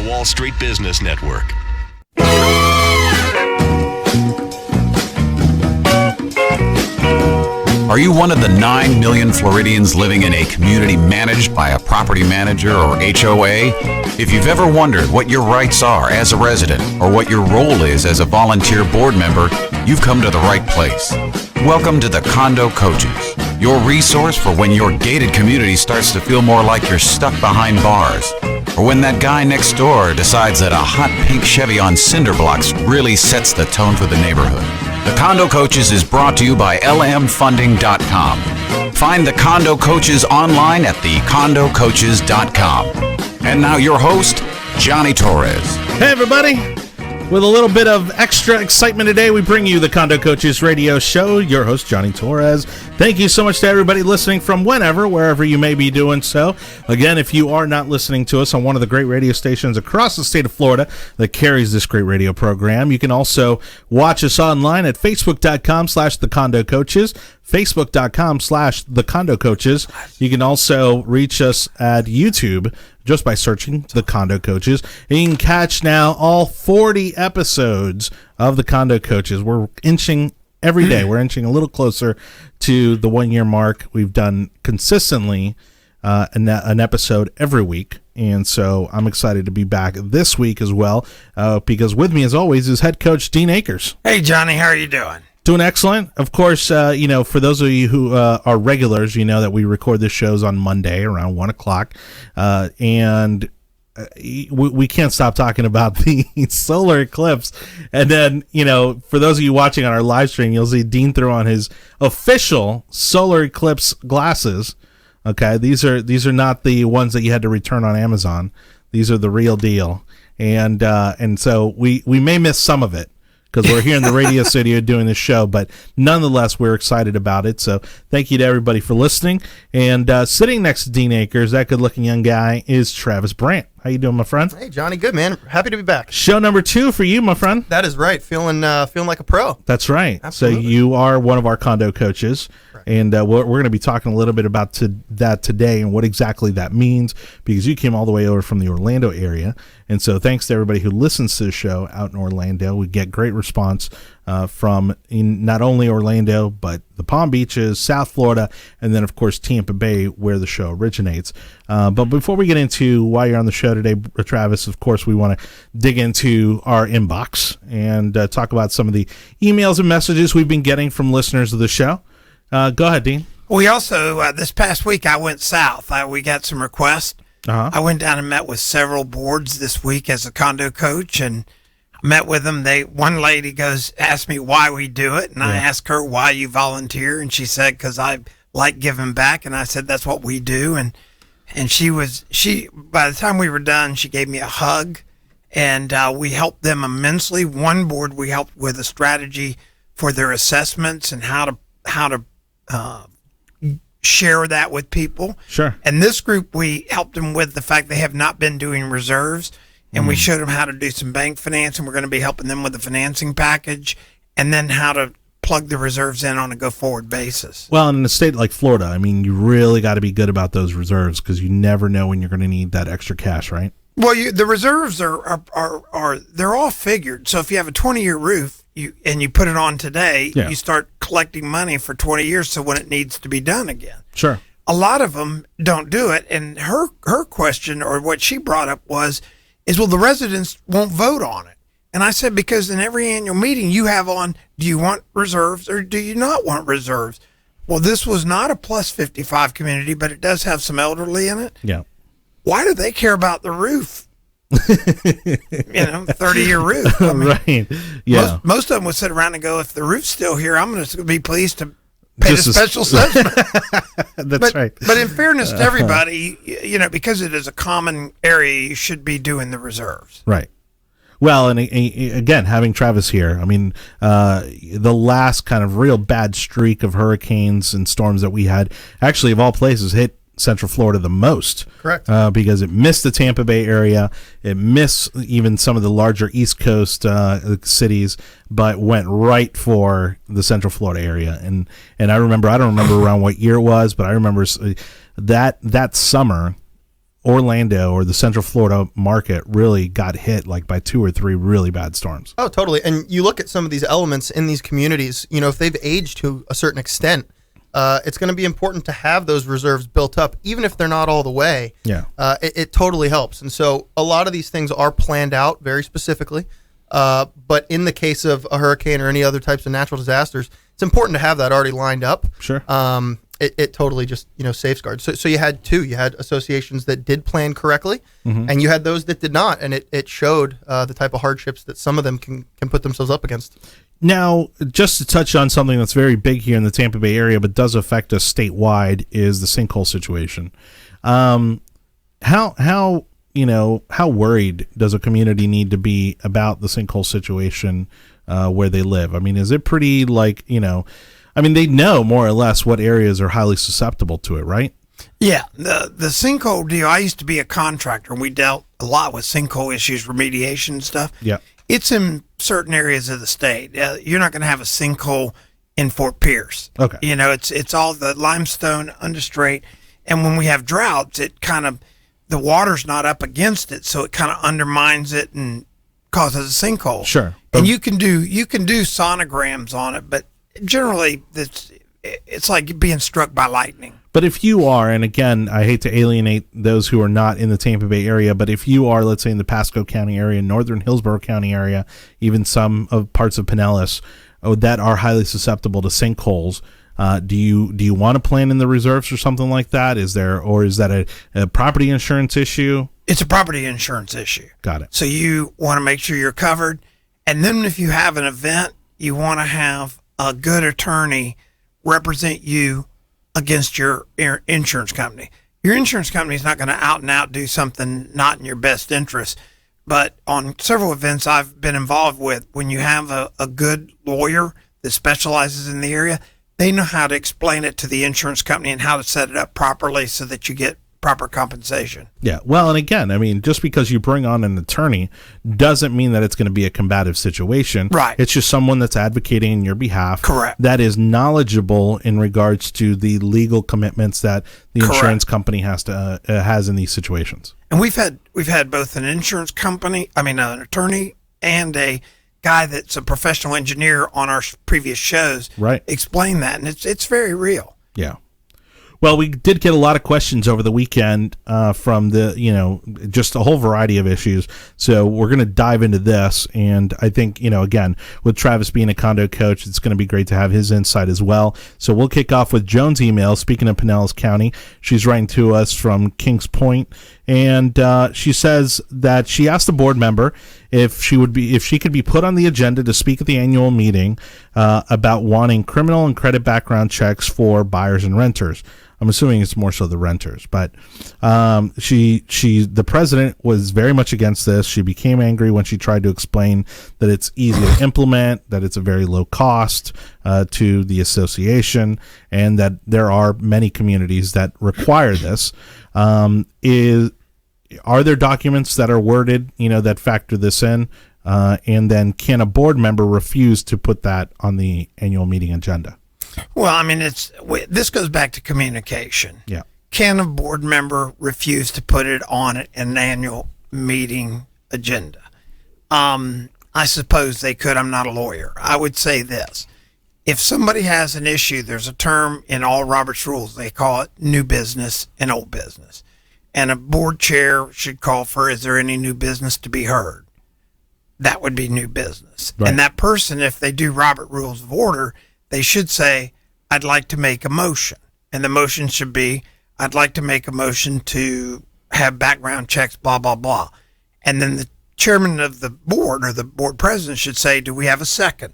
the Wall Street Business Network. Are you one of the 9 million Floridians living in a community managed by a property manager or HOA? If you've ever wondered what your rights are as a resident or what your role is as a volunteer board member, you've come to the right place. Welcome to the Condo Coaches, your resource for when your gated community starts to feel more like you're stuck behind bars, or when that guy next door decides that a hot pink Chevy on cinder blocks really sets the tone for the neighborhood. The Condo Coaches is brought to you by lmfunding.com. Find the Condo Coaches online at thecondocoaches.com. And now your host, Johnny Torres. Hey, everybody. With a little bit of extra excitement today, we bring you the Condo Coaches radio show. Your host, Johnny Torres. Thank you so much to everybody listening from wherever you may be doing so. Again, if you are not listening to us on one of the great radio stations across the state of Florida that carries this great radio program, you can also watch us online at facebook.com/thecondocoaches, facebook.com/thecondocoaches. You can also reach us at YouTube just by searching The Condo Coaches. And you can catch now all 40 episodes of The Condo Coaches. We're inching every day. We're inching a little closer to the 1-year mark. We've done consistently an episode every week. And so I'm excited to be back this week as well, because with me, as always, is head coach Dean Akers. Hey, Johnny, how are you doing? Doing excellent. Of course, for those of you who are regulars, you know that we record the shows on Monday around 1 o'clock. And we can't stop talking about the solar eclipse. And then, for those of you watching on our live stream, you'll see Dean throw on his official solar eclipse glasses. Okay, these are not the ones that you had to return on Amazon. These are the real deal. And so we may miss some of it, because we're here in the radio studio doing this show, but nonetheless, we're excited about it. So thank you to everybody for listening. And sitting next to Dean Akers, that good-looking young guy, is Travis Brant. How you doing, my friend? Hey, Johnny. Good, man. Happy to be back. Show number 2 for you, my friend. That is right. Feeling like a pro. That's right. Absolutely. So you are one of our condo coaches. Right. And we're going to be talking a little bit about that today and what exactly that means, because you came all the way over from the Orlando area. And so thanks to everybody who listens to the show out in Orlando. We get great response from not only Orlando, but the Palm Beaches, South Florida, and then, of course, Tampa Bay, where the show originates. But before we get into why you're on the show today, Travis, of course, we want to dig into our inbox and talk about some of the emails and messages we've been getting from listeners of the show. Go ahead, Dean. We also, this past week, I went south. We got some requests. Uh-huh. I went down and met with several boards this week as a condo coach, and met with them. One lady asked me why we do it, and I asked her why you volunteer, and she said, because I like giving back, and I said, that's what we do. And she by the time we were done, she gave me a hug, and we helped them immensely. One board, we helped with a strategy for their assessments and how to share that with people. Sure. And this group, we helped them with the fact they have not been doing reserves, and we showed them how to do some bank financing. We're going to be helping them with the financing package, and then how to plug the reserves in on a go-forward basis. Well, in a state like Florida, I mean, you really got to be good about those reserves, because you never know when you're going to need that extra cash, right? Well, the reserves are they're all figured. So if you have a 20-year roof, you put it on today, you start collecting money for 20 years, so when it needs to be done again. Sure. A lot of them don't do it, and her question, or what she brought up is, well, the residents won't vote on it. And I said, because in every annual meeting you have on, do you want reserves or do you not want reserves? Well, this was not a plus 55 community, but it does have some elderly in it. Yeah. Why do they care about the roof? 30-year roof. I mean, right. Yeah. Most of them would sit around and go, if the roof's still here, I'm going to be pleased to pay the special assessment. That's right. But in fairness to everybody, because it is a common area, you should be doing the reserves. Right. Well, and again, having Travis here, I mean, the last kind of real bad streak of hurricanes and storms that we had, actually, of all places, hit Central Florida the most. Correct. Because it missed the Tampa Bay area, it missed even some of the larger East Coast cities, but went right for the Central Florida area. And I don't remember around what year it was, but I remember that summer, Orlando or the Central Florida market really got hit like by 2 or 3 really bad storms. Oh, totally. And you look at some of these elements in these communities, if they've aged to a certain extent, it's going to be important to have those reserves built up, even if they're not all the way. Yeah. It totally helps. And so a lot of these things are planned out very specifically. But in the case of a hurricane or any other types of natural disasters, it's important to have that already lined up. Sure. It totally just, safeguards. So you had two. You had associations that did plan correctly, and you had those that did not. And it showed the type of hardships that some of them can put themselves up against. Now, just to touch on something that's very big here in the Tampa Bay area, but does affect us statewide, is the sinkhole situation. How worried does a community need to be about the sinkhole situation where they live? I mean, is it pretty they know more or less what areas are highly susceptible to it, right? Yeah, the sinkhole deal, I used to be a contractor, and we dealt a lot with sinkhole issues, remediation and stuff. Yeah. It's in certain areas of the state. You're not going to have a sinkhole in Fort Pierce. Okay. It's all the limestone understraight, and when we have droughts, the water's not up against it, so it kind of undermines it and causes a sinkhole. Sure. And you can do sonograms on it, but generally it's like being struck by lightning. But if you are, and again, I hate to alienate those who are not in the Tampa Bay area, but if you are, let's say, in the Pasco County area, northern Hillsborough County area, even some of parts of Pinellas that are highly susceptible to sinkholes, do you want to plan in the reserves or something like that? Is that a property insurance issue? It's a property insurance issue. Got it. So you want to make sure you're covered, and then if you have an event, you want to have a good attorney represent you against your insurance company. Your insurance company is not going to out and out do something not in your best interest. But on several events I've been involved with, when you have a good lawyer that specializes in the area, they know how to explain it to the insurance company and how to set it up properly so that you get proper compensation. Yeah. Well, and again, I mean, just because you bring on an attorney doesn't mean that it's going to be a combative situation. Right. It's just someone that's advocating in your behalf. Correct. That is knowledgeable in regards to the legal commitments that the insurance company has in these situations. And we've had both an an attorney and a guy that's a professional engineer on our previous shows. Right. Explain that, and it's very real. Yeah. Well, we did get a lot of questions over the weekend from just a whole variety of issues. So we're going to dive into this. And I think, again, with Travis being a condo coach, it's going to be great to have his insight as well. So we'll kick off with Joan's email. Speaking of Pinellas County, she's writing to us from Kings Point. And she says that she asked the board member if she could be put on the agenda to speak at the annual meeting about wanting criminal and credit background checks for buyers and renters. I'm assuming it's more so the renters, but the president was very much against this. She became angry when she tried to explain that it's easy to implement, that it's a very low cost to the association, and that there are many communities that require this. Are there documents that are worded, that factor this in? And then can a board member refuse to put that on the annual meeting agenda? Well, I mean, this goes back to communication. Yeah. Can a board member refuse to put it on an annual meeting agenda? I suppose they could. I'm not a lawyer. I would say this. If somebody has an issue, there's a term in all Robert's rules. They call it new business and old business. And a board chair should call for, is there any new business to be heard? That would be new business. Right. And that person, if they do Robert Rules of Order, they should say, I'd like to make a motion. And the motion should be, I'd like to make a motion to have background checks, blah, blah, blah. And then the chairman of the board or the board president should say, do we have a second?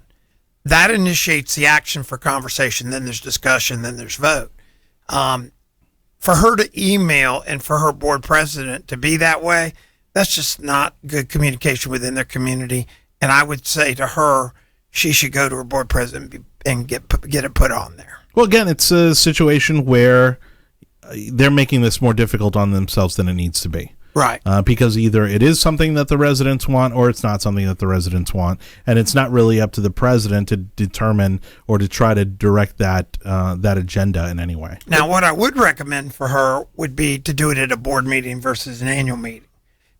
That initiates the action for conversation. Then there's discussion, then there's vote. For her to email and for her board president to be that way, that's just not good communication within their community. And I would say to her, she should go to her board president and get it put on there. Well, again, it's a situation where they're making this more difficult on themselves than it needs to be. Right. Because either it is something that the residents want or it's not something that the residents want. And it's not really up to the president to determine or to try to direct that agenda in any way. Now, what I would recommend for her would be to do it at a board meeting versus an annual meeting.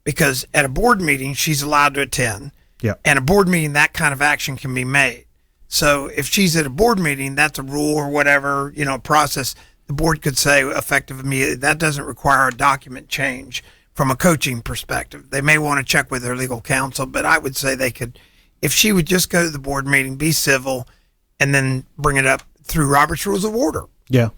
Because at a board meeting, she's allowed to attend. Yeah. And a board meeting, that kind of action can be made. So if she's at a board meeting, that's a rule or whatever, process. The board could say effective immediately. That doesn't require a document change from a coaching perspective. They may want to check with their legal counsel, but I would say they could, if she would just go to the board meeting, be civil, and then bring it up through Robert's Rules of Order. Yeah.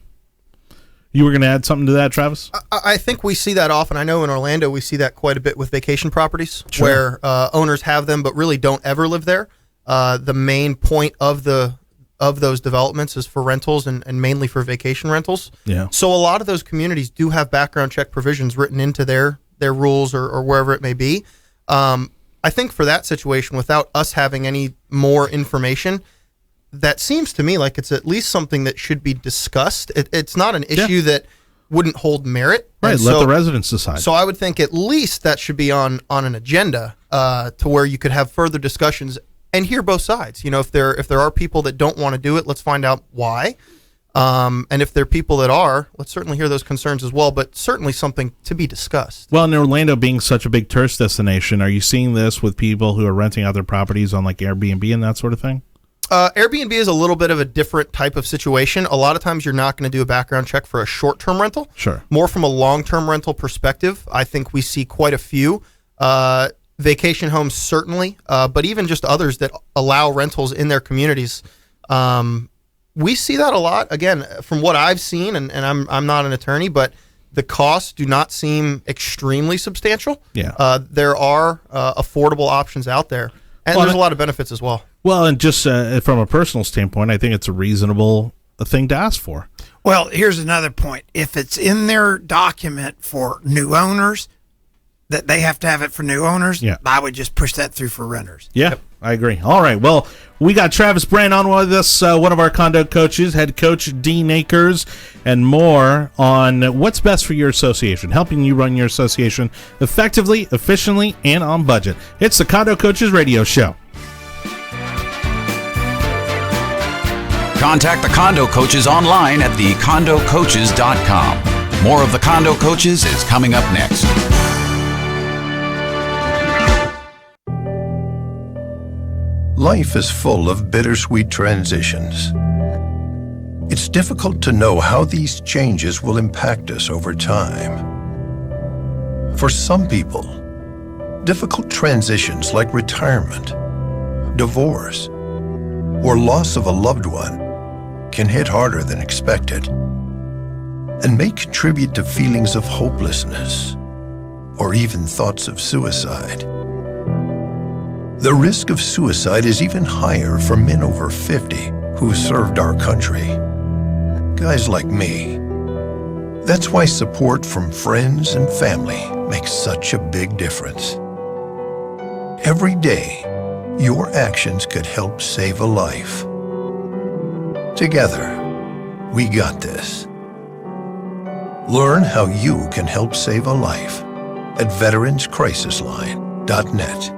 You were going to add something to that, Travis? I think we see that often. I know in Orlando we see that quite a bit with vacation properties, Sure. where owners have them but really don't ever live there. The main point of those developments is for rentals and mainly for vacation rentals. Yeah. So a lot of those communities do have background check provisions written into their rules or wherever it may be. I think for that situation, without us having any more information, that seems to me like it's at least something that should be discussed. It's not an issue that wouldn't hold merit. Right, And let the residents decide. So I would think at least that should be on an agenda to where you could have further discussions and hear both sides. If there are people that don't want to do it, let's find out why. And if there are people that are, let's certainly hear those concerns as well, but certainly something to be discussed. Well, in Orlando being such a big tourist destination, are you seeing this with people who are renting out their properties on like Airbnb and that sort of thing? Airbnb is a little bit of a different type of situation. A lot of times you're not going to do a background check for a short-term rental. Sure. More from a long-term rental perspective, I think we see quite a few. Vacation homes, certainly, but even just others that allow rentals in their communities. We see that a lot. Again, from what I've seen, and I'm not an attorney, but the costs do not seem extremely substantial. Yeah. There are affordable options out there, and there's a lot of benefits as well. Well, and just from a personal standpoint, I think it's a reasonable thing to ask for. Well, here's another point. If it's in their document for new owners, that they have to have it for new owners, I would just push that through for renters. Yeah, I agree. All right. Well, we got Travis Brant on with us, one of our condo coaches, head coach, Dean Akers, and more on what's best for your association, helping you run your association effectively, efficiently, and on budget. It's the Condo Coaches Radio Show. Contact the Condo Coaches online at thecondocoaches.com. More of the Condo Coaches is coming up next. Life is full of bittersweet transitions. It's difficult to know how these changes will impact us over time. For some people, difficult transitions like retirement, divorce, or loss of a loved one can hit harder than expected and may contribute to feelings of hopelessness or even thoughts of suicide. The risk of suicide is even higher for men over 50 who served our country. Guys like me. That's why support from friends and family makes such a big difference. Every day, your actions could help save a life. Together, we got this. Learn how you can help save a life at veteranscrisisline.net.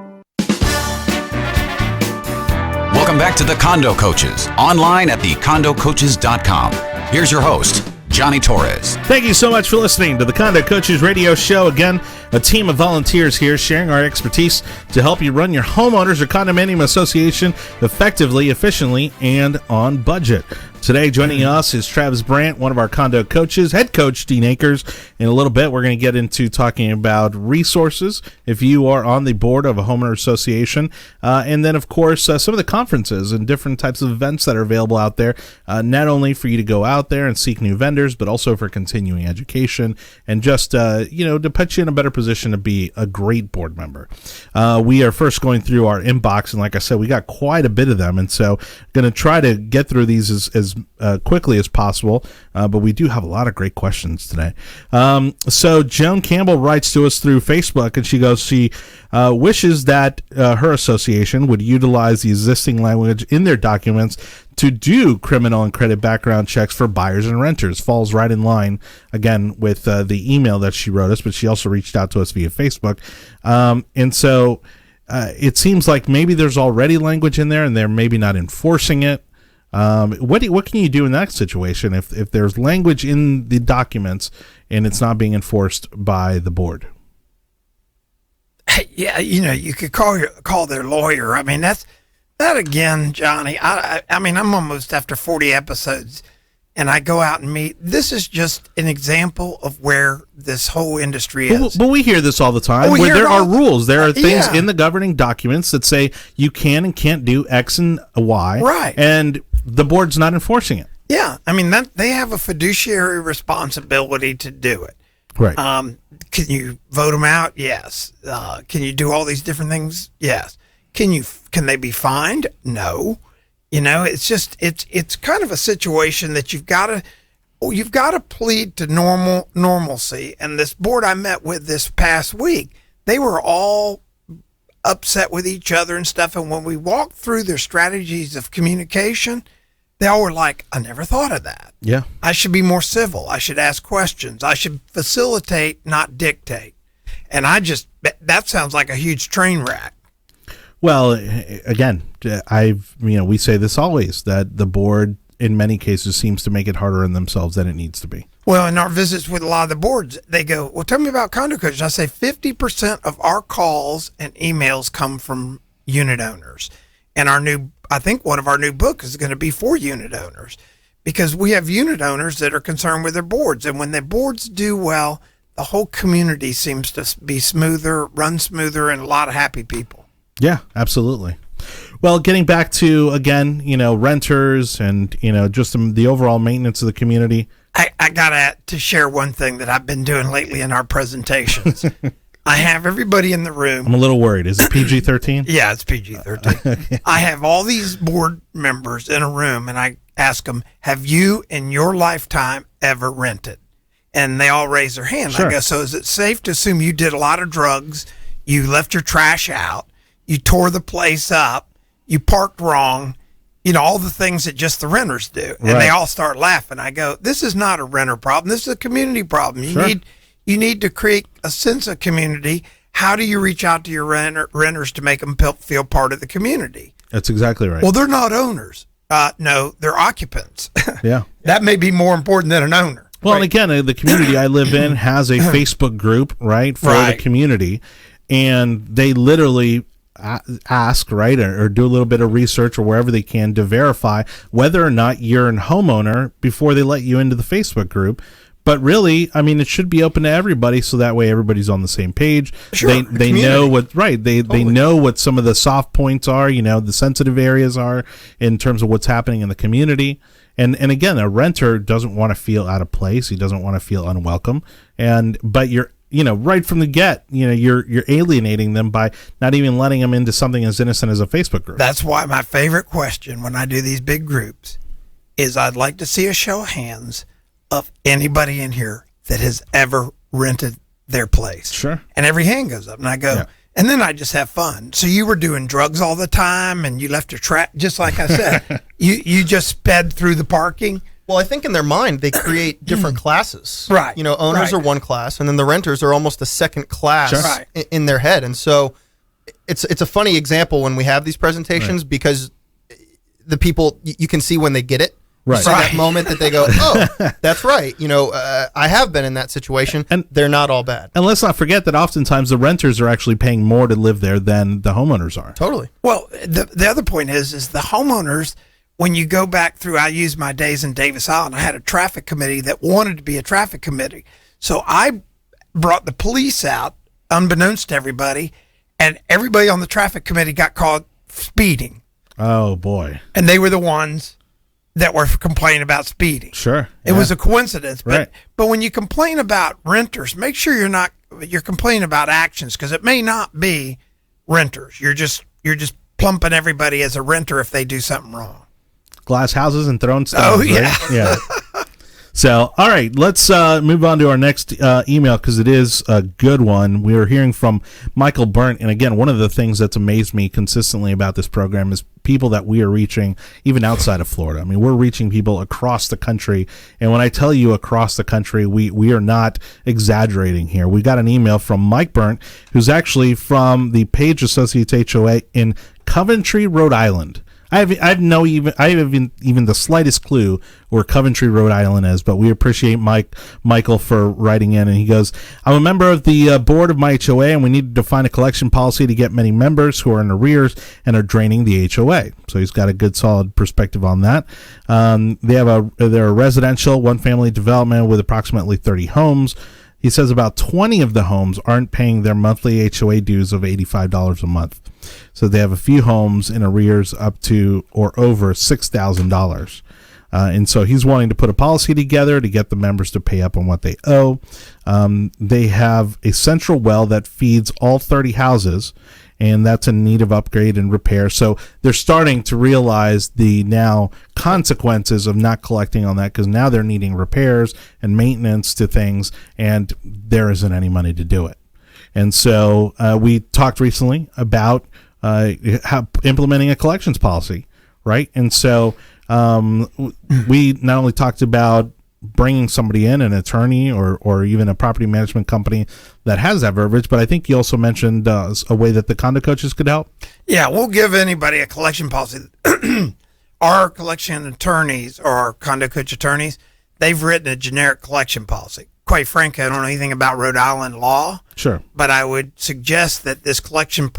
Welcome back to the Condo Coaches, online at thecondocoaches.com. Here's your host, Johnny Torres. Thank you so much for listening to the Condo Coaches Radio Show. Again, a team of volunteers here sharing our expertise to help you run your homeowners or condominium association effectively, efficiently, and on budget. Today, joining us is Travis Brant, one of our condo coaches, head coach Dean Akers. In a little bit, we're going to get into talking about resources if you are on the board of a homeowner association. And then, of course, some of the conferences and different types of events that are available out there, not only for you to go out there and seek new vendors, but also for continuing education and just, to put you in a better position to be a great board member. We are first going through our inbox, and like I said, we got quite a bit of them. And so going to try to get through these as as quickly as possible, but we do have a lot of great questions today. So Joan Campbell writes to us through Facebook, and she goes, she wishes that her association would utilize the existing language in their documents to do criminal and credit background checks for buyers and renters. Falls right in line, again, with the email that she wrote us, but she also reached out to us via Facebook. And so it seems like maybe there's already language in there and they're maybe not enforcing it. What can you do in that situation if there's language in the documents and it's not being enforced by the board? Yeah, you could call their lawyer. I mean, that again, Johnny. I mean, I'm almost after 40 episodes, and I go out and meet. This is just an example of where this whole industry is. But we hear this all the time. Where there are rules, there are things in the governing documents that say you can and can't do X and Y, right? And the board's not enforcing it. Yeah, I mean they have a fiduciary responsibility to do it. Right. Can you vote them out? Yes. Can you do all these different things? Yes. Can they be fined? No. It's just it's kind of a situation that you've got to plead to normalcy. And this board I met with this past week, they were all upset with each other and stuff. And when we walked through their strategies of communication, they all were like, I never thought of that. Yeah. I should be more civil. I should ask questions. I should facilitate, not dictate. And that sounds like a huge train wreck. Well, again, we say this always, that the board in many cases seems to make it harder on themselves than it needs to be. Well, in our visits with a lot of the boards, they go, well, tell me about Condo Coaches. I say 50% of our calls and emails come from unit owners. And I think one of our new books is going to be for unit owners, because we have unit owners that are concerned with their boards. And when the boards do well, the whole community seems to be smoother, run smoother, and a lot of happy people. Yeah, absolutely. Well, getting back to, again, renters and, just the overall maintenance of the community. I got to share one thing that I've been doing lately in our presentations. I have everybody in the room. I'm a little worried. Is it PG-13? Yeah, it's PG-13. Okay. I have all these board members in a room, and I ask them, have you in your lifetime ever rented? And they all raise their hand. Sure. I go, so is it safe to assume you did a lot of drugs, you left your trash out, you tore the place up, you parked wrong, all the things that just the renters do? And They all start laughing. I go, this is not a renter problem. This is a community problem. You need to create a sense of community. How do you reach out to your renters to make them feel part of the community? That's exactly right. Well, they're not owners. No, they're occupants. Yeah. That may be more important than an owner. Well, and again, the community I live in has a Facebook group, right, for the community. And they literally ask, right, or do a little bit of research or wherever they can to verify whether or not you're a homeowner before they let you into the Facebook group. But really, I mean, it should be open to everybody, so that way everybody's on the same page. Sure, they know what they know what some of the soft points are, the sensitive areas are in terms of what's happening in the community. And again, a renter doesn't want to feel out of place. He doesn't want to feel unwelcome. But you're right from the get, you're alienating them by not even letting them into something as innocent as a Facebook group. That's why my favorite question when I do these big groups is, I'd like to see a show of hands of anybody in here that has ever rented their place. Sure. And every hand goes up, and I go, and then I just have fun. So you were doing drugs all the time, and you left your trash, just like I said, you just sped through the parking. Well, I think in their mind, they create different classes. Right. Owners are one class, and then the renters are almost a second class in their head. And so it's a funny example when we have these presentations because the people, you can see when they get it. Right. You see that moment that they go, oh, that's right. I have been in that situation, and they're not all bad. And let's not forget that oftentimes the renters are actually paying more to live there than the homeowners are. Totally. Well, the other point is the homeowners, when you go back through, I used my days in Davis Island, I had a traffic committee that wanted to be a traffic committee. So I brought the police out, unbeknownst to everybody, and everybody on the traffic committee got caught speeding. Oh, boy. And they were the ones that were complaining about speeding. Sure. It was a coincidence. But when you complain about renters, make sure you're complaining about actions, because it may not be renters. You're just plumping everybody as a renter if they do something wrong. glass houses and throwing stones. Oh, yeah. Right? Yeah. So, all right, let's move on to our next email because it is a good one. We are hearing from Michael Burnt. And again, one of the things that's amazed me consistently about this program is people that we are reaching even outside of Florida. I mean, we're reaching people across the country. And when I tell you across the country, we are not exaggerating here. We got an email from Mike Burnt, who's actually from the Page Associates HOA in Coventry, Rhode Island. I have even the slightest clue where Coventry, Rhode Island is, but we appreciate Michael for writing in. And he goes, I'm a member of the board of my HOA, and we need to define a collection policy to get many members who are in arrears and are draining the HOA. So he's got a good, solid perspective on that. They're a residential, one-family development with approximately 30 homes. He says about 20 of the homes aren't paying their monthly HOA dues of $85 a month. So they have a few homes in arrears up to or over $6,000. And so he's wanting to put a policy together to get the members to pay up on what they owe. They have a central well that feeds all 30 houses, and that's in need of upgrade and repair. So they're starting to realize the now consequences of not collecting on that, because now they're needing repairs and maintenance to things, and there isn't any money to do it. And so we talked recently about implementing a collections policy, right? And so we not only talked about bringing somebody in, an attorney or even a property management company that has that verbiage, but I think you also mentioned a way that the condo coaches could help. Yeah, we'll give anybody a collection policy. Our collection attorneys or our condo coach attorneys, they've written a generic collection policy. Quite frankly, I don't know anything about Rhode Island law. Sure. But I would suggest that this collection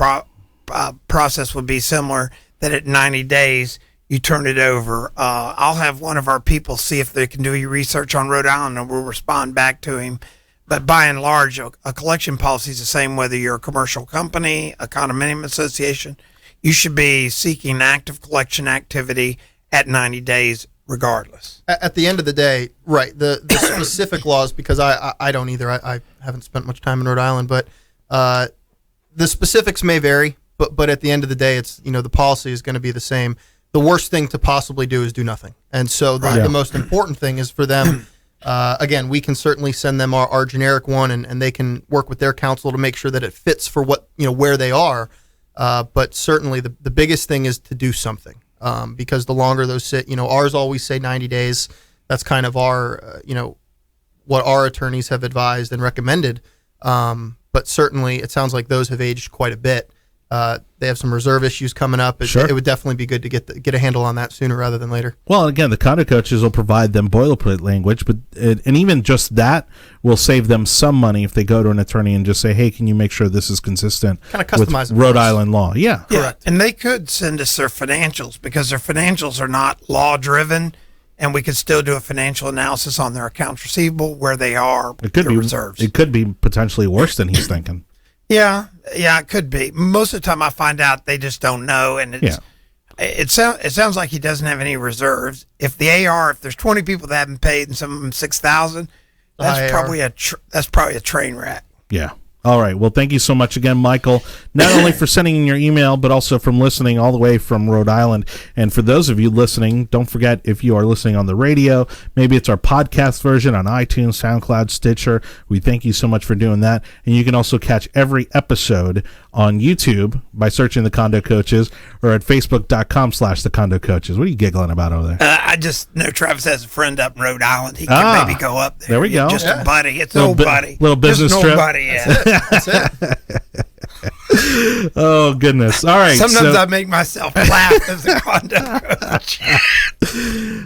process would be similar, that at 90 days, you turn it over. I'll have one of our people see if they can do your research on Rhode Island, and we'll respond back to him. But by and large, a collection policy is the same whether you're a commercial company, a condominium association. You should be seeking active collection activity at 90 days regardless. At the end of the day, right, the specific laws, because I don't either. I haven't spent much time in Rhode Island, but the specifics may vary, but at the end of the day, it's, the policy is going to be the same. The worst thing to possibly do is do nothing. And so the most important thing is for them, again, we can certainly send them our generic one, and they can work with their counsel to make sure that it fits for what, where they are. But certainly the biggest thing is to do something, because the longer those sit, ours always say 90 days. That's kind of our, what our attorneys have advised and recommended. But certainly it sounds like those have aged quite a bit. They have some reserve issues coming up. It would definitely be good to get a handle on that sooner rather than later. Well, again, the condo coaches will provide them boilerplate language, and even just that will save them some money if they go to an attorney and just say, "Hey, can you make sure this is consistent kind of customize with Rhode Island law?" Yeah, correct. And they could send us their financials, because their financials are not law driven, and we could still do a financial analysis on their accounts receivable where they are. It could be reserves. It could be potentially worse than he's thinking. Yeah, it could be. Most of the time I find out they just don't know, and it sounds like he doesn't have any reserves. If there's 20 people that haven't paid and some of them 6,000, that's probably a train wreck. Yeah. All right. Well, thank you so much again, Michael, not only for sending in your email, but also from listening all the way from Rhode Island. And for those of you listening, don't forget, if you are listening on the radio, maybe it's our podcast version on iTunes, SoundCloud, Stitcher. We thank you so much for doing that. And you can also catch every episode on YouTube by searching The Condo Coaches, or at facebook.com/The Condo Coaches. What are you giggling about over there? I just know Travis has a friend up in Rhode Island. He can maybe go up there. There we go. Just a buddy. It's an old buddy. Little business just trip. Buddy, yeah. That's it. Oh, goodness. All right. Sometimes I make myself laugh as a condo coach.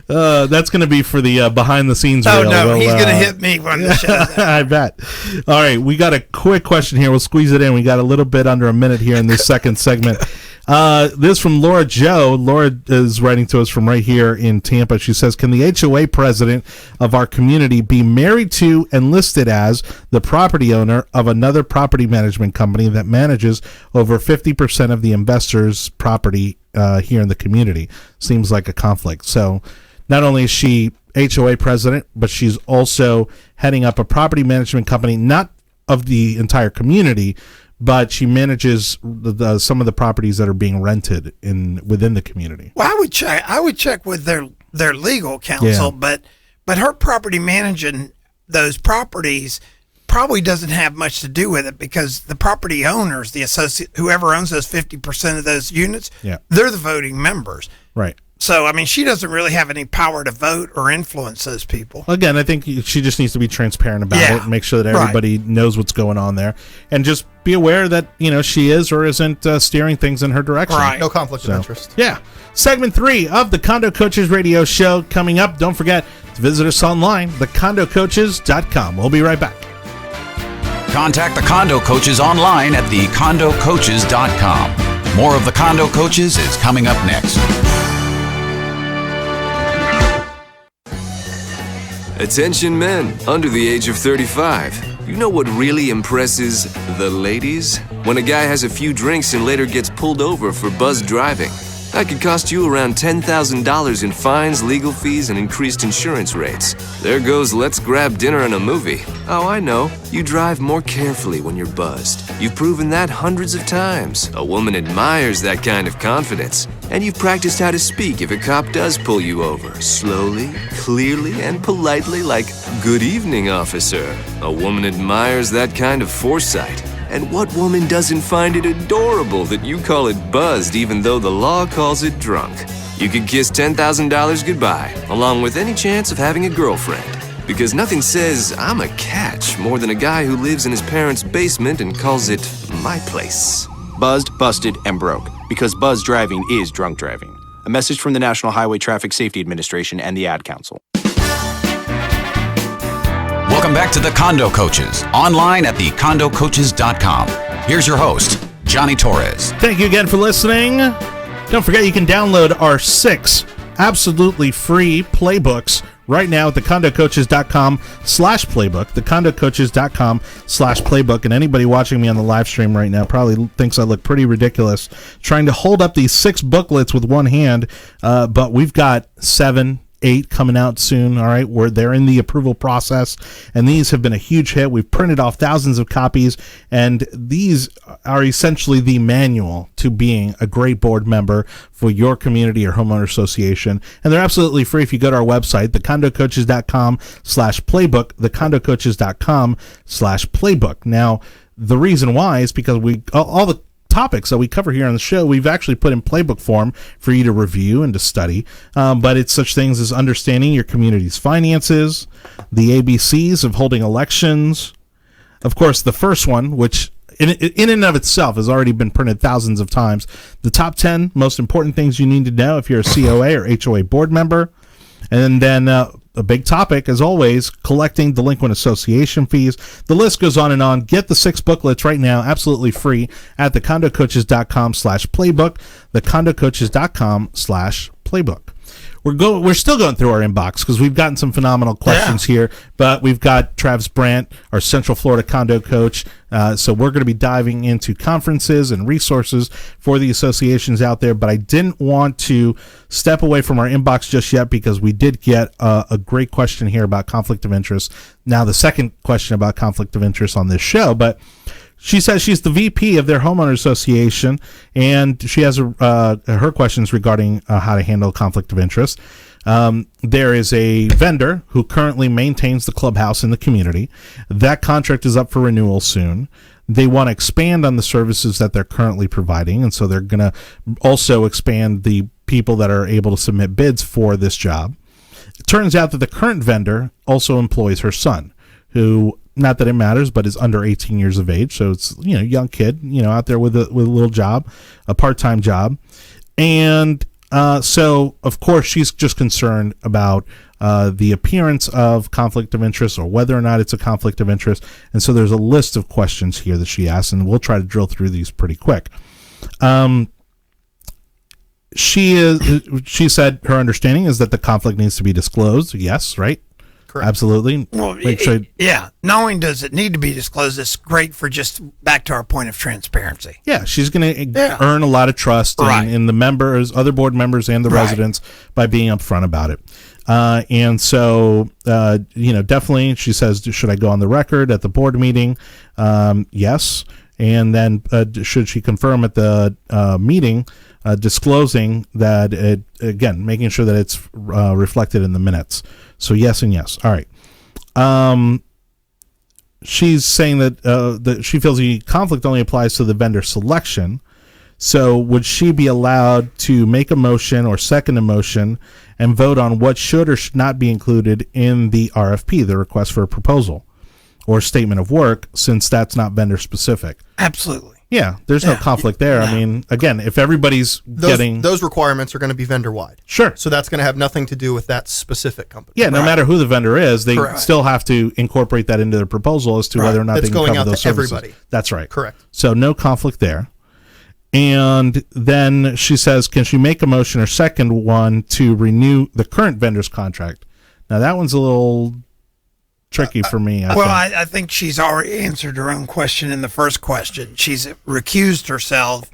That's going to be for the behind the scenes reel. Oh, no. He's going to hit me when the show's out. I bet. All right. We got a quick question here. We'll squeeze it in. We got a little bit under a minute here in this second segment. This from Laura Joe. Laura is writing to us from right here in Tampa. She says, can the HOA president of our community be married to and listed as the property owner of another property management company that manages over 50% of the investors' property here in the community? Seems like a conflict. So not only is she HOA president, but she's also heading up a property management company, not of the entire community, but she manages some of the properties that are being rented within the community. Well, I would check with their legal counsel, but her property managing those properties probably doesn't have much to do with it, because the property owners, the associate, whoever owns those 50% of those units, they're the voting members. Right. So, I mean, she doesn't really have any power to vote or influence those people. Again, I think she just needs to be transparent about it and make sure that everybody knows what's going on there, and just be aware that, she is or isn't steering things in her direction. Right. No conflict of interest. Yeah. Segment 3 of the Condo Coaches radio show coming up. Don't forget to visit us online, thecondocoaches.com. We'll be right back. Contact the Condo Coaches online at thecondocoaches.com. More of the Condo Coaches is coming up next. Attention men under the age of 35. You know what really impresses the ladies? When a guy has a few drinks and later gets pulled over for buzz driving. That could cost you around $10,000 in fines, legal fees, and increased insurance rates. There goes let's grab dinner and a movie. Oh, I know. You drive more carefully when you're buzzed. You've proven that hundreds of times. A woman admires that kind of confidence. And you've practiced how to speak if a cop does pull you over. Slowly, clearly, and politely, like, "Good evening, officer." A woman admires that kind of foresight. And what woman doesn't find it adorable that you call it buzzed even though the law calls it drunk? You could kiss $10,000 goodbye, along with any chance of having a girlfriend. Because nothing says, "I'm a catch," more than a guy who lives in his parents' basement and calls it my place. Buzzed, busted, and broke. Because buzz driving is drunk driving. A message from the National Highway Traffic Safety Administration and the Ad Council. Welcome back to the Condo Coaches, online at thecondocoaches.com. Here's your host, Johnny Torres. Thank you again for listening. Don't forget you can download our 6 absolutely free playbooks right now at thecondocoaches.com/playbook, thecondocoaches.com/playbook. And anybody watching me on the live stream right now probably thinks I look pretty ridiculous trying to hold up these 6 booklets with one hand, but we've got 7, 8 coming out soon. All right, they're in the approval process, and these have been a huge hit. We've printed off thousands of copies, and these are essentially the manual to being a great board member for your community or homeowner association, and they're absolutely free if you go to our website, thecondocoaches.com/playbook, thecondocoaches.com/playbook. Now, the reason why is because all the topics that we cover here on the show, we've actually put in playbook form for you to review and to study, but it's such things as understanding your community's finances, the ABCs of holding elections. Of course, the first one, which in and of itself has already been printed thousands of times, the top 10 most important things you need to know if you're a COA or HOA board member. And then a big topic, as always, collecting delinquent association fees. The list goes on and on. Get the 6 booklets right now, absolutely free, at thecondocoaches.com/playbook, thecondocoaches.com/playbook. We're still going through our inbox because we've gotten some phenomenal questions here, but we've got Travis Brant, our Central Florida condo coach. So we're going to be diving into conferences and resources for the associations out there, but I didn't want to step away from our inbox just yet because we did get a great question here about conflict of interest. Now, the second question about conflict of interest on this show, but she says she's the VP of their homeowner association, and she has her questions regarding how to handle conflict of interest. There is a vendor who currently maintains the clubhouse in the community. That contract is up for renewal soon. They want to expand on the services that they're currently providing, and so they're going to also expand the people that are able to submit bids for this job. It turns out that the current vendor also employs her son, who, not that it matters, but is under 18 years of age. So it's, young kid, out there with a little job, a part-time job. And so, of course, she's just concerned about the appearance of conflict of interest or whether or not it's a conflict of interest. And so there's a list of questions here that she asked, and we'll try to drill through these pretty quick. She said her understanding is that the conflict needs to be disclosed. Yes, right? Correct. Absolutely. Well, knowing does it need to be disclosed, it's great for just back to our point of transparency. Yeah, she's going to earn a lot of trust in the members, other board members, and the residents by being upfront about it. And so, definitely, she says, should I go on the record at the board meeting? Yes. And then should she confirm at the meeting, disclosing that, again, making sure that it's reflected in the minutes. So yes and yes. All right. She's saying that she feels the conflict only applies to the vendor selection. So would she be allowed to make a motion or second a motion and vote on what should or should not be included in the RFP, the request for a proposal or statement of work, since that's not vendor specific? Absolutely. Yeah, there's no conflict there. I mean, again, if everybody's getting... Those requirements are going to be vendor-wide. Sure. So that's going to have nothing to do with that specific company. Yeah, no matter who the vendor is, they still have to incorporate that into their proposal as to whether or not they can cover those services. Everybody. That's right. Correct. So no conflict there. And then she says, can she make a motion or second one to renew the current vendor's contract? Now, that one's a little tricky for me. I think she's already answered her own question in the first question. She's recused herself,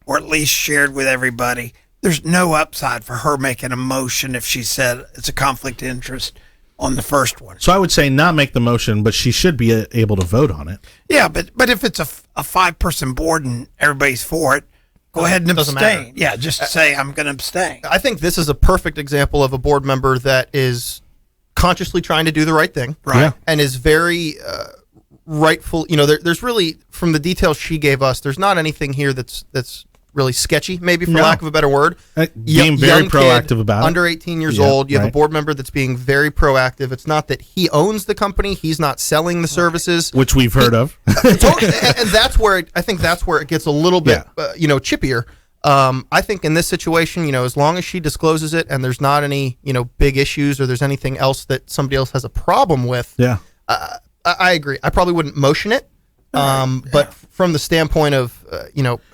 or at least shared with everybody. There's no upside for her making a motion if she said it's a conflict of interest on the first one. So I would say not make the motion, but she should be able to vote on it. Yeah, but if it's a 5-person board and everybody's for it, go ahead and abstain. Matter. Yeah, just say I'm going to abstain. I think this is a perfect example of a board member that is consciously trying to do the right thing, and is very rightful. You know, there's really, from the details she gave us, there's not anything here that's really sketchy, maybe, for lack of a better word. Being very proactive about it. Under 18 years old, you have a board member that's being very proactive. It's not that he owns the company, he's not selling the services, which we've heard of. And that's where I think that's where it gets a little bit chippier. I think in this situation, as long as she discloses it and there's not any, big issues, or there's anything else that somebody else has a problem with, I agree. I probably wouldn't motion it. But from the standpoint of,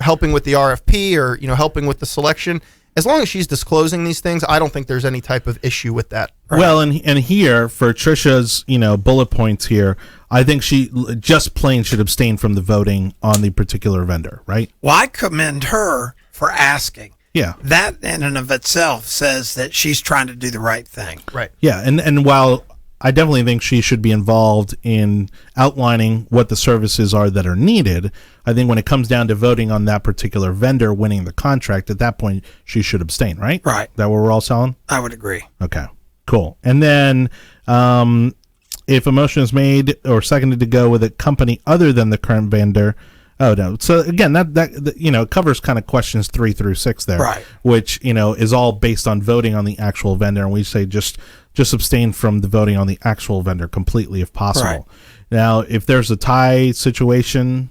helping with the RFP or, helping with the selection, as long as she's disclosing these things, I don't think there's any type of issue with that. Well, and here, for Trisha's, bullet points here, I think she just plain should abstain from the voting on the particular vendor, right? Well, I commend her for asking. Yeah. That in and of itself says that she's trying to do the right thing. Right. Yeah, and while I definitely think she should be involved in outlining what the services are that are needed, I think when it comes down to voting on that particular vendor winning the contract, at that point, she should abstain, right? Right. That what we're all selling? I would agree. Okay, cool. And then if a motion is made or seconded to go with a company other than the current vendor, oh no. So again, that covers kind of questions 3 through 6 there, right? Which is all based on voting on the actual vendor, and we say just abstain from the voting on the actual vendor completely if possible. Right. Now, if there's a tie situation,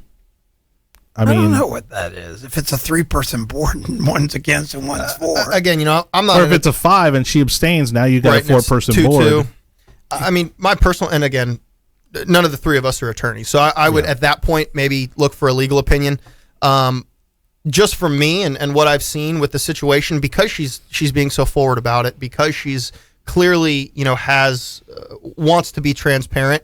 I mean, don't know what that is. If it's a 3-person board and one's against and one's for, again, I'm not. Or if it's a 5 and she abstains, now you got a 4-person board. 2-2. I mean, my personal, and again, none of the three of us are attorneys, so I would at that point maybe look for a legal opinion. Just for me and what I've seen with the situation, because she's being so forward about it, because she's clearly wants to be transparent,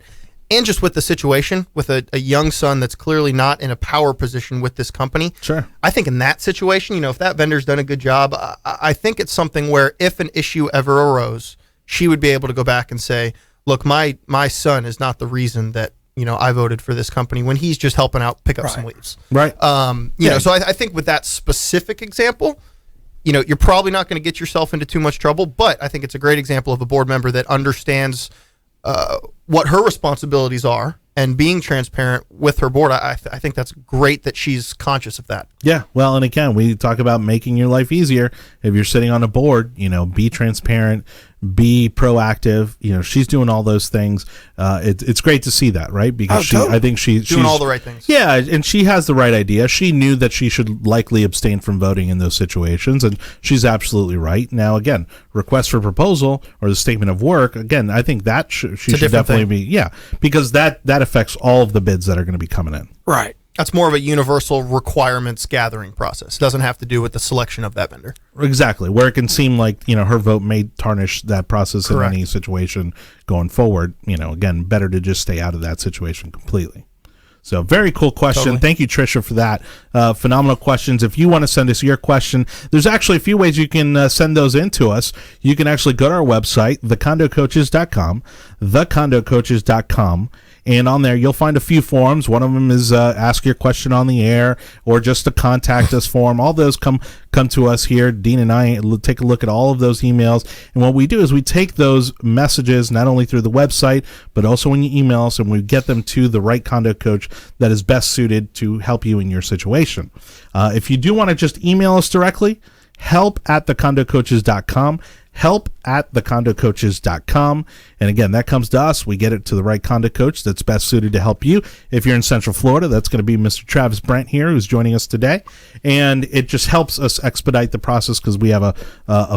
and just with the situation with a young son that's clearly not in a power position with this company. Sure. I think in that situation, if that vendor's done a good job, I think it's something where if an issue ever arose, she would be able to go back and say, look, my son is not the reason that, I voted for this company, when he's just helping out pick up some leaves. Right. So I think with that specific example, you're probably not going to get yourself into too much trouble, but I think it's a great example of a board member that understands what her responsibilities are and being transparent with her board. I think that's great that she's conscious of that. Yeah. Well, and again, we talk about making your life easier. If you're sitting on a board, be transparent, be proactive. She's doing all those things. It's great to see that, right? Because I think she's doing all the right things. Yeah, and she has the right idea. She knew that she should likely abstain from voting in those situations, and she's absolutely right. Now, again, request for proposal or the statement of work. Again, I think that she should definitely be because that affects all of the bids that are going to be coming in. Right. That's more of a universal requirements gathering process. It doesn't have to do with the selection of that vendor. Exactly. Where it can seem like, her vote may tarnish that process. Correct. In any situation going forward. Again, better to just stay out of that situation completely. So very cool question. Totally. Thank you, Trisha, for that. Phenomenal questions. If you want to send us your question, there's actually a few ways you can send those in to us. You can actually go to our website, thecondocoaches.com, thecondocoaches.com. And on there, you'll find a few forms. One of them is ask your question on the air, or just a contact us form. All those come to us here. Dean and I take a look at all of those emails. And what we do is we take those messages not only through the website, but also when you email us, and we get them to the right condo coach that is best suited to help you in your situation. If you do want to just email us directly, help@thecondocoaches.com, help@thecondocoaches.com. And again, that comes to us. We get it to the right condo coach that's best suited to help you. If you're in Central Florida, that's going to be Mr. Travis Brant here, who's joining us today. And it just helps us expedite the process because we have a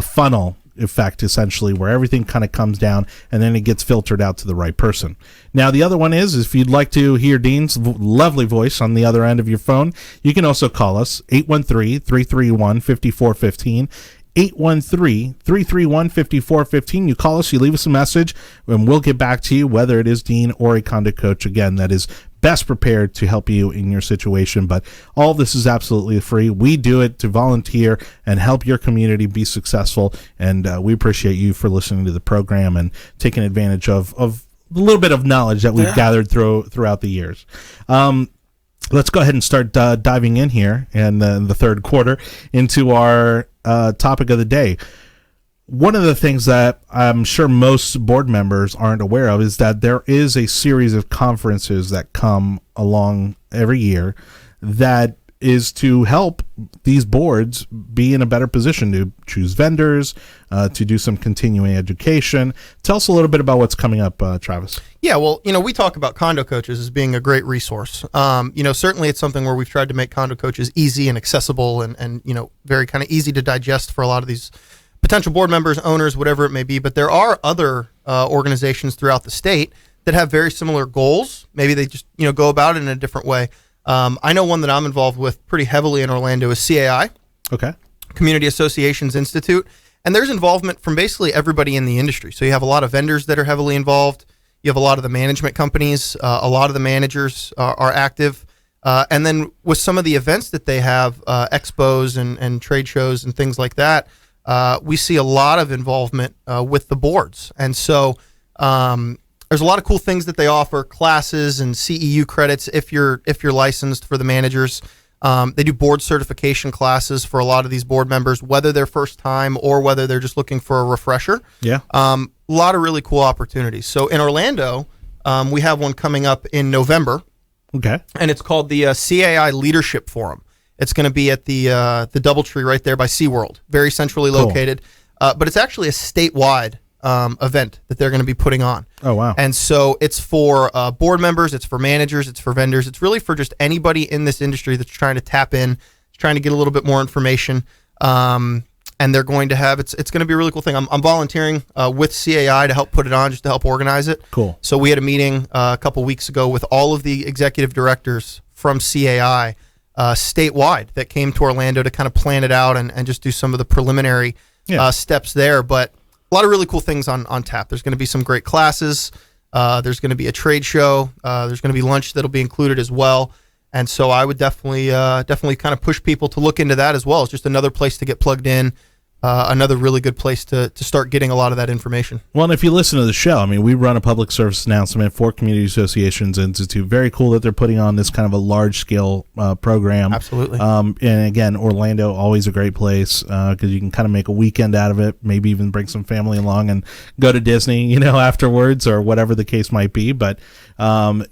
funnel effect, essentially, where everything kind of comes down and then it gets filtered out to the right person. Now, the other one is if you'd like to hear Dean's lovely voice on the other end of your phone, you can also call us 813-331-5415. 813-331-5415. You call us, you leave us a message, and we'll get back to you, whether it is Dean or a condo coach, again, that is best prepared to help you in your situation. But all this is absolutely free. We do it to volunteer and help your community be successful, and we appreciate you for listening to the program and taking advantage of a little bit of knowledge that we've gathered throughout the years. Let's go ahead and start diving in here in the third quarter into our topic of the day. One of the things that I'm sure most board members aren't aware of is that there is a series of conferences that come along every year that is to help these boards be in a better position to choose vendors, to do some continuing education. Tell us a little bit about what's coming up, Travis. Yeah, well, we talk about Condo Coaches as being a great resource. Certainly it's something where we've tried to make Condo Coaches easy and accessible and very kind of easy to digest for a lot of these potential board members, owners, whatever it may be. But there are other organizations throughout the state that have very similar goals. Maybe they just, go about it in a different way. I know one that I'm involved with pretty heavily in Orlando is CAI. Okay. Community Associations Institute. And there's involvement from basically everybody in the industry. So you have a lot of vendors that are heavily involved. You have a lot of the management companies. A lot of the managers are active. And then with some of the events that they have, expos and trade shows and things like that, we see a lot of involvement with the boards. And so there's a lot of cool things that they offer, classes and CEU credits if you're licensed for the managers. They do board certification classes for a lot of these board members, whether they're first time or whether they're just looking for a refresher. Yeah. A lot of really cool opportunities. So in Orlando, we have one coming up in November. Okay. And it's called the Cai Leadership Forum. It's going to be at the DoubleTree right there by SeaWorld, very centrally located. But it's actually a statewide event that they're going to be putting on. Oh, wow. And so it's for board members, it's for managers, it's for vendors. It's really for just anybody in this industry that's trying to tap in, trying to get a little bit more information. And they're going to have, it's going to be a really cool thing. I'm volunteering with CAI to help put it on, just to help organize it. Cool. So we had a meeting a couple weeks ago with all of the executive directors from CAI statewide that came to Orlando to kind of plan it out and just do some of the preliminary steps there. But a lot of really cool things on tap. There's going to be some great classes. There's going to be a trade show. There's going to be lunch that'll be included as well. And so I would definitely kind of push people to look into that as well. It's just another place to get plugged in. Another really good place to start getting a lot of that information. Well, and if you listen to the show, I mean, we run a public service announcement for Community Associations Institute. Very cool that they're putting on this kind of a large-scale program. Absolutely. And again, Orlando, always a great place because you can kind of make a weekend out of it, maybe even bring some family along and go to Disney, afterwards or whatever the case might be. But let's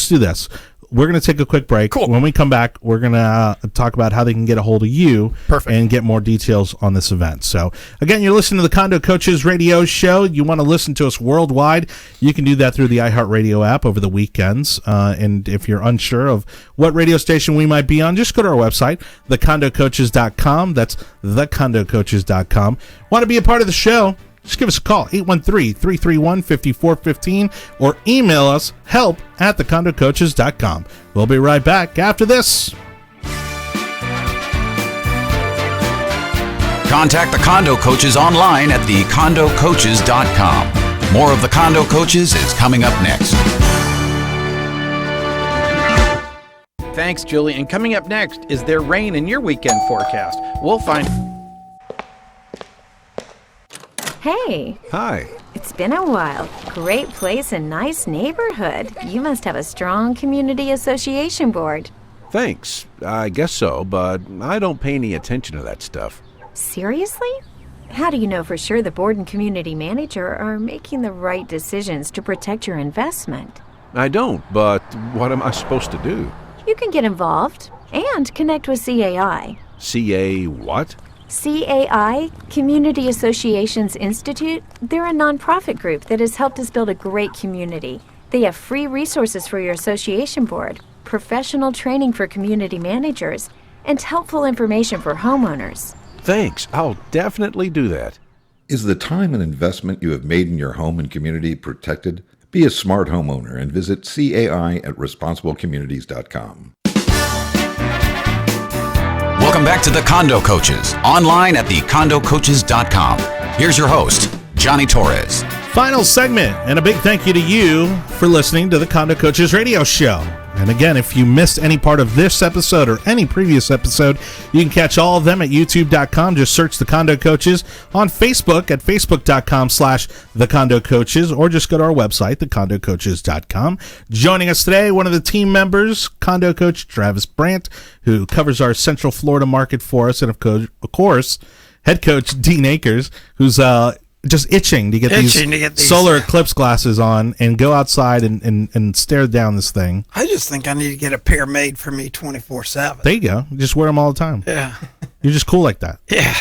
do this. We're going to take a quick break. Cool. When we come back, we're going to talk about how they can get a hold of you. Perfect. And get more details on this event. So, again, you're listening to the Condo Coaches radio show. You want to listen to us worldwide, you can do that through the iHeartRadio app over the weekends. And if you're unsure of what radio station we might be on, just go to our website, thecondocoaches.com. That's thecondocoaches.com. Want to be a part of the show? Just give us a call, 813-331-5415, or email us, help@thecondocoaches.com. We'll be right back after this. Contact the Condo Coaches online at thecondocoaches.com. More of the Condo Coaches is coming up next. Thanks, Julie. And coming up next, is there rain in your weekend forecast? We'll find... Hey. Hi. It's been a while. Great place and nice neighborhood. You must have a strong community association board. Thanks. I guess so, but I don't pay any attention to that stuff. Seriously? How do you know for sure the board and community manager are making the right decisions to protect your investment? I don't, but what am I supposed to do? You can get involved and connect with CAI. CA what? CAI, Community Associations Institute, they're a nonprofit group that has helped us build a great community. They have free resources for your association board, professional training for community managers, and helpful information for homeowners. Thanks. I'll definitely do that. Is the time and investment you have made in your home and community protected? Be a smart homeowner and visit CAI at responsiblecommunities.com. Welcome back to the Condo Coaches, online at thecondocoaches.com. Here's your host, Johnny Torres. Final segment, and a big thank you to you for listening to the Condo Coaches radio show. And again, if you missed any part of this episode or any previous episode, you can catch all of them at youtube.com. Just search the Condo Coaches. On Facebook at facebook.com/the Condo Coaches, or just go to our website, thecondocoaches.com. Joining us today, one of the team members, Condo Coach Travis Brant, who covers our Central Florida market for us, and of course, head coach Dean Akers, who's just itching to get these solar eclipse glasses on and go outside and stare down this thing. I just think I need to get a pair made for me 24/7. There you go. Just wear them all the time. Yeah. You're just cool like that. Yeah.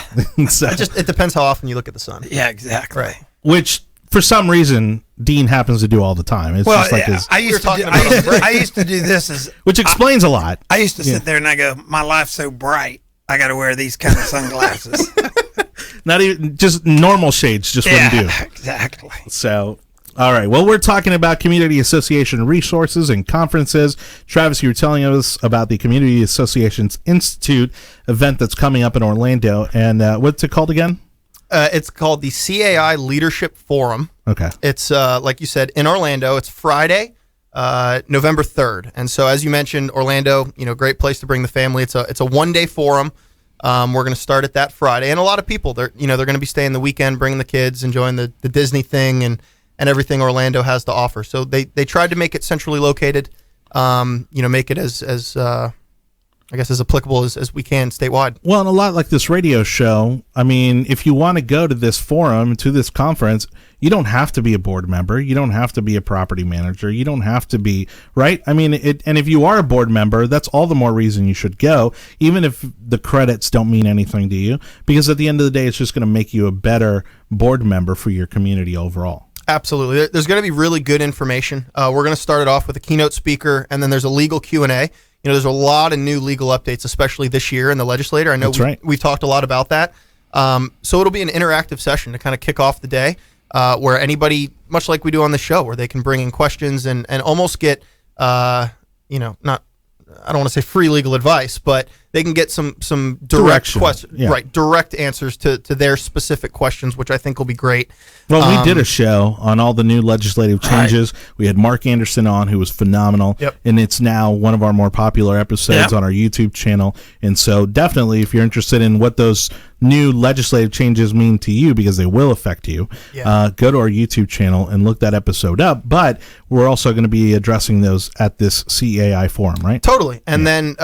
So, it depends how often you look at the sun. Yeah, exactly. Right. Which, for some reason, Dean happens to do all the time. It's just like his... I used to do this as... Which explains a lot. I used to sit there and I go, my life's so bright, I got to wear these kind of sunglasses. Not even just normal shades, just wouldn't do. Exactly. So, all right. Well, we're talking about community association resources and conferences. Travis, you were telling us about the Community Associations Institute event that's coming up in Orlando. And what's it called again? It's called the Cai Leadership Forum. Okay. It's, like you said, in Orlando. It's Friday, November 3rd. And so, as you mentioned, Orlando, great place to bring the family. It's a one-day forum. We're going to start it that Friday, and a lot of people they're going to be staying the weekend, bringing the kids, enjoying the Disney thing and everything Orlando has to offer. So they tried to make it centrally located, make it as I guess as applicable as we can statewide. Well, and a lot like this radio show. I mean, if you want to go to this forum, to this conference, you don't have to be a board member. You don't have to be a property manager. You don't have to be, right? I mean, and if you are a board member, that's all the more reason you should go, even if the credits don't mean anything to you, because at the end of the day, it's just going to make you a better board member for your community overall. Absolutely. There's going to be really good information. We're going to start it off with a keynote speaker, and then there's a legal Q&A. There's a lot of new legal updates, especially this year in the legislature. I know we've talked a lot about that. So it'll be an interactive session to kind of kick off the day where anybody, much like we do on the show, where they can bring in questions and almost get, I don't want to say free legal advice, but they can get some direct questions, direct answers to their specific questions, which I think will be great. Well, we did a show on all the new legislative changes. Right. We had Mark Anderson on, who was phenomenal, and it's now one of our more popular episodes on our YouTube channel. And so definitely, if you're interested in what those new legislative changes mean to you, because they will affect you, go to our YouTube channel and look that episode up. But we're also going to be addressing those at this CAI forum, right? Totally. And then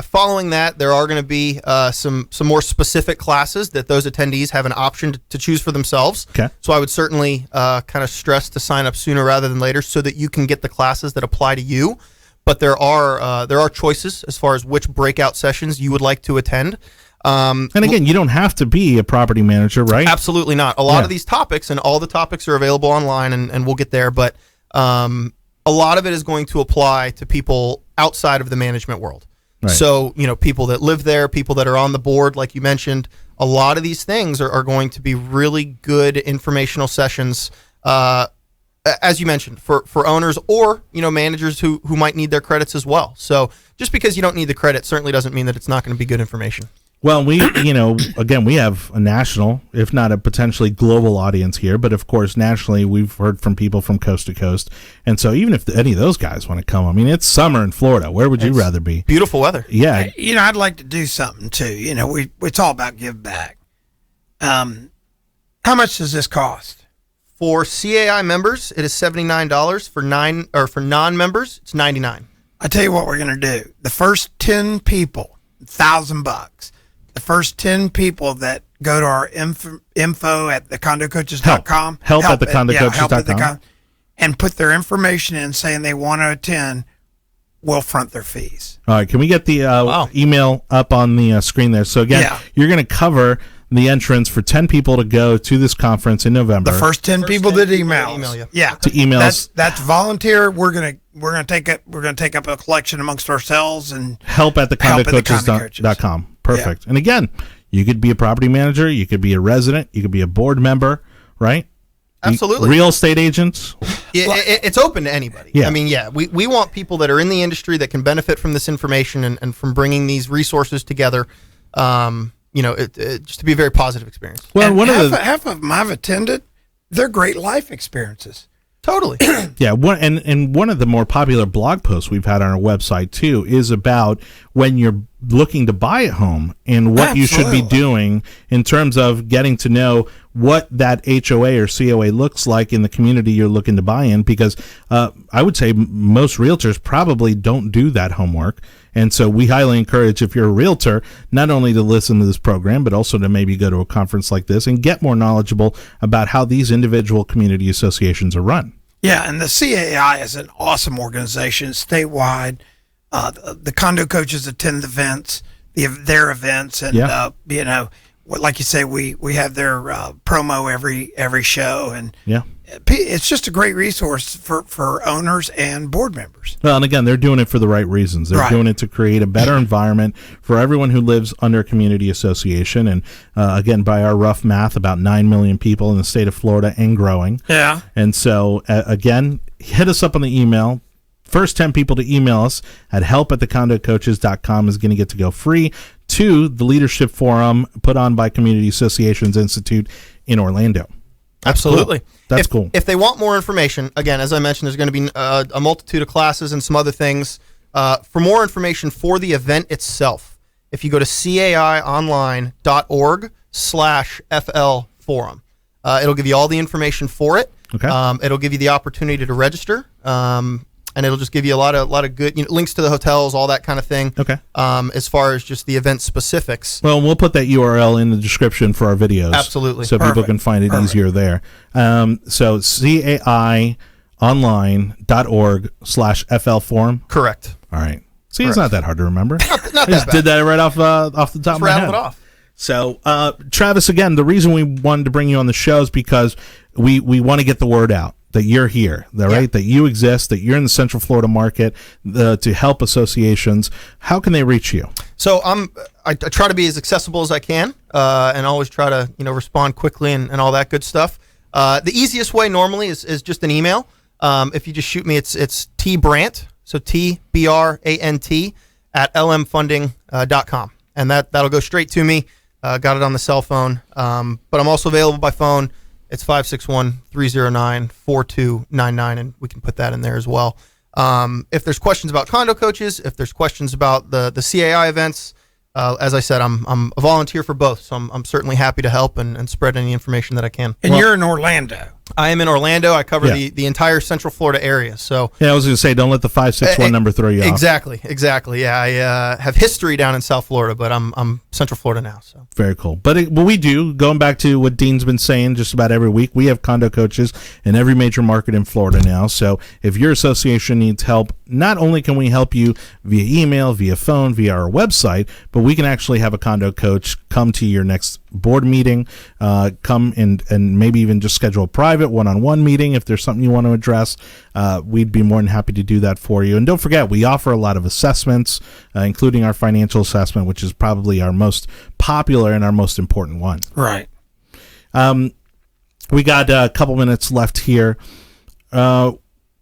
following that, there are going to be some more specific classes that those attendees have an option to choose for themselves. Okay. So I would certainly kind of stress to sign up sooner rather than later so that you can get the classes that apply to you. But there are choices as far as which breakout sessions you would like to attend. And again, you don't have to be a property manager, right? Absolutely not. A lot of these topics, and all the topics are available online, and we'll get there. But a lot of it is going to apply to people outside of the management world. Right. So, people that live there, people that are on the board, like you mentioned, a lot of these things are going to be really good informational sessions, as you mentioned, for owners or, managers who might need their credits as well. So just because you don't need the credit certainly doesn't mean that it's not going to be good information. Well, we have a national, if not a potentially global audience here, but of course, nationally, we've heard from people from coast to coast. And so even if any of those guys want to come, I mean, it's summer in Florida. Where would you rather be? Beautiful weather. Yeah. I'd like to do something too. It's all about give back. How much does this cost? For CAI members, it is $79. For non-members, it's $99. I tell you what we're going to do. The first 10 people, $1,000. The first 10 people that go to our info at thecondocoaches.com. Help at thecondocoaches.com. And put their information in saying they want to attend, we'll front their fees. All right. Can we get the email up on the screen there? So again, you're going to cover the entrance for 10 people to go to this conference in November. The first 10 people that email you. Yeah. To email us. That's volunteer. We're gonna take up a collection amongst ourselves and help at thecondocoaches.com. Perfect. Yeah. And again, you could be a property manager, you could be a resident, you could be a board member, right? Absolutely. Real estate agents. It's open to anybody. Yeah. I mean, we want people that are in the industry that can benefit from this information and from bringing these resources together. Just to be a very positive experience. Well, half of them I've attended. They're great life experiences. Totally. Yeah. And one of the more popular blog posts we've had on our website too is about when you're looking to buy a home and what you should be doing in terms of getting to know what that HOA or COA looks like in the community you're looking to buy in, because I would say most realtors probably don't do that homework. And so we highly encourage, if you're a realtor, not only to listen to this program, but also to maybe go to a conference like this and get more knowledgeable about how these individual community associations are run. Yeah, and the CAI is an awesome organization, statewide. The condo coaches attend events, their events, and like you say, we have their promo every show, and it's just a great resource for owners and board members. Well, and again, they're doing it for the right reasons. They're doing it to create a better environment for everyone who lives under a community association. And again, by our rough math, about 9 million people in the state of Florida and growing. Yeah. And so, again, hit us up on the email. First 10 people to email us at help@thecondocoaches.com is going to get to go free to the Leadership Forum put on by Community Associations Institute in Orlando. Absolutely. Cool. That's cool. If they want more information, again, as I mentioned, there's going to be a multitude of classes and some other things. For more information for the event itself, if you go to caionline.org/FL Forum, it'll give you all the information for it. Okay. It'll give you the opportunity to register. And it'll just give you a lot of good links to the hotels, all that kind of thing. Okay. As far as just the event specifics. Well, we'll put that URL in the description for our videos. Absolutely. So people can find it easier there. So caionline.org/FL Forum. Correct. All right. See, It's not that hard to remember. Not I just bad. did that right off the top of my head. Rattle it off. So, Travis, again, the reason we wanted to bring you on the show is because we want to get the word out that you're here, right? That you exist, that you're in the Central Florida market to help associations. How can they reach you? So I try to be as accessible as I can, and always try to respond quickly and all that good stuff. The easiest way normally is just an email. If you just shoot me, it's tbrant, so TBRANT @lmfunding.com, and that'll go straight to me. Got it on the cell phone, but I'm also available by phone. It's 561-309-4299, and we can put that in there as well. If there's questions about condo coaches, if there's questions about the CAI events, as I said, I'm a volunteer for both, so I'm certainly happy to help and spread any information that I can. And you're in Orlando. I am in Orlando. I cover the entire Central Florida area. So I was going to say, don't let the 561 number throw you off. Exactly. Yeah, I have history down in South Florida, but I'm Central Florida now. So very cool. But we do, going back to what Dean's been saying just about every week, we have condo coaches in every major market in Florida now. So if your association needs help, not only can we help you via email, via phone, via our website, but we can actually have a condo coach come to your next board meeting, come and maybe even just schedule a private one-on-one meeting if there's something you want to address. We'd be more than happy to do that for you. And don't forget, we offer a lot of assessments, including our financial assessment, which is probably our most popular and our most important one. Right. We got a couple minutes left here.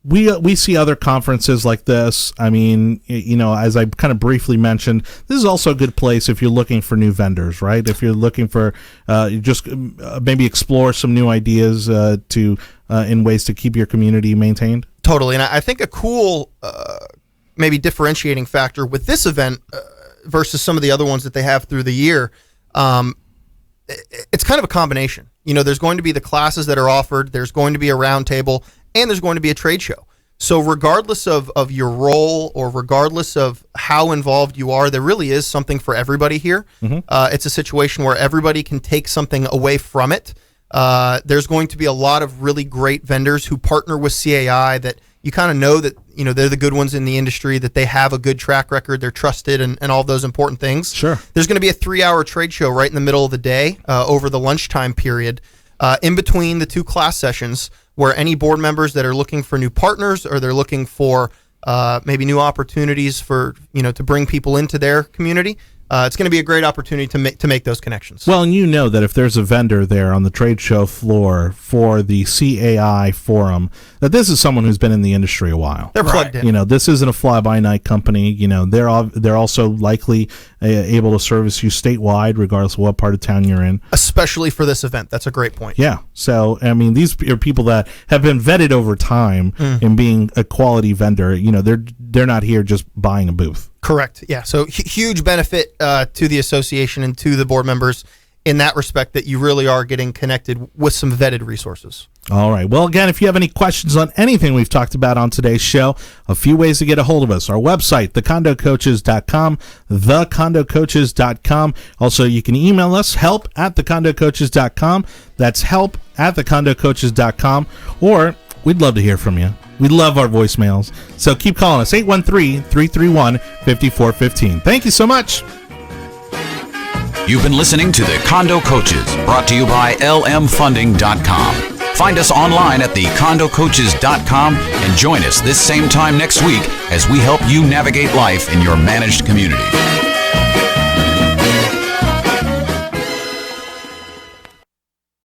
We see other conferences like this. I mean, as I kind of briefly mentioned, this is also a good place if you're looking for new vendors, right? If you're looking for just maybe explore some new ideas in ways to keep your community maintained. Totally, and I think a cool maybe differentiating factor with this event versus some of the other ones that they have through the year, it's kind of a combination. There's going to be the classes that are offered, there's going to be a roundtable, and there's going to be a trade show. So regardless of your role or regardless of how involved you are, there really is something for everybody here. It's a situation where everybody can take something away from it. There's going to be a lot of really great vendors who partner with CAI that you kind of know that they're the good ones in the industry, that they have a good track record, they're trusted, and all those important things. Sure. There's going to be a 3-hour trade show right in the middle of the day over the lunchtime period in between the 2 class sessions, where any board members that are looking for new partners or they're looking for maybe new opportunities for to bring people into their community. It's going to be a great opportunity to make those connections. Well, and that if there's a vendor there on the trade show floor for the CAI forum, that this is someone who's been in the industry a while. They're plugged in. This isn't a fly-by-night company. They're also likely able to service you statewide, regardless of what part of town you're in. Especially for this event. That's a great point. Yeah. So, these are people that have been vetted over time in being a quality vendor. They're not here just buying a booth. Correct. Yeah. So huge benefit to the association and to the board members in that respect, that you really are getting connected with some vetted resources. All right. Well, again, if you have any questions on anything we've talked about on today's show, a few ways to get a hold of us. Our website, thecondocoaches.com, thecondocoaches.com. Also, you can email us, help@thecondocoaches.com. That's help@thecondocoaches.com. Or we'd love to hear from you. We love our voicemails. So keep calling us, 813-331-5415. Thank you so much. You've been listening to the Condo Coaches, brought to you by lmfunding.com. Find us online at thecondocoaches.com and join us this same time next week as we help you navigate life in your managed community.